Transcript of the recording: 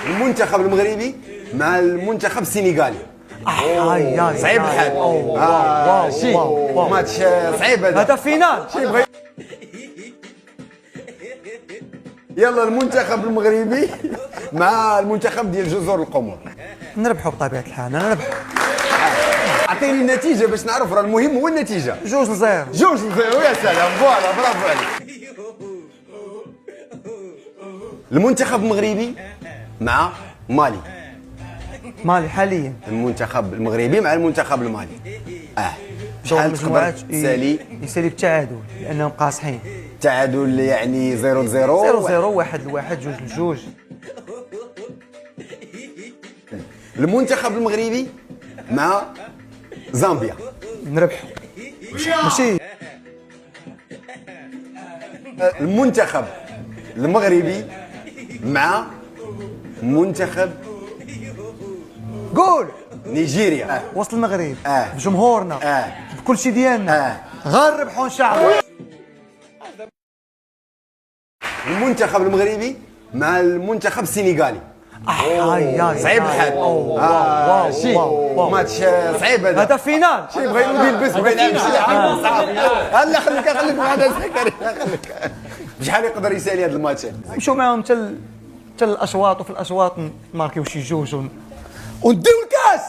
المنتخب المغربي مع المنتخب السنغالي. صعيب الحال. شي ماتش صعيب هذا فينال. يلا المنتخب المغربي مع المنتخب ديال جزر القمر. نربحوا بطبيعه الحال، نربحوا. اعطيني النتيجه باش نعرف، راه المهم هو النتيجه. 2-0. 2-0. يا سلام، فوالا برافو عليك. المنتخب المغربي مع مالي. مالي حاليا. المنتخب المغربي مع المنتخب المالي. شحال تقدر تسالي؟ يسالي بالتعادل لانهم قاصحين. تعادل يعني 0-0. 0-0، 1-1، 2-2. المنتخب المغربي مع زامبيا. نربحوا. ماشي. المنتخب المغربي مع منتخب قول. نيجيريا. وسط المغرب. بجمهورنا. بكل شيء ديالنا. غنربحوا ان شاء الله. المنتخب المغربي مع المنتخب السنغالي. صعيب الحال. شي ماتش صعيب هذا فينال. شي بغا يلبس بغا يلعب شي حاجه صعيبه. هلا خليك معنا زكريا، خليك. بشحال يقدر يسالي هذا الماتش؟ نمشيو معاهم حتى الاشواط، وفي الاشواط نماركيو شي جوج ونديو الكاس.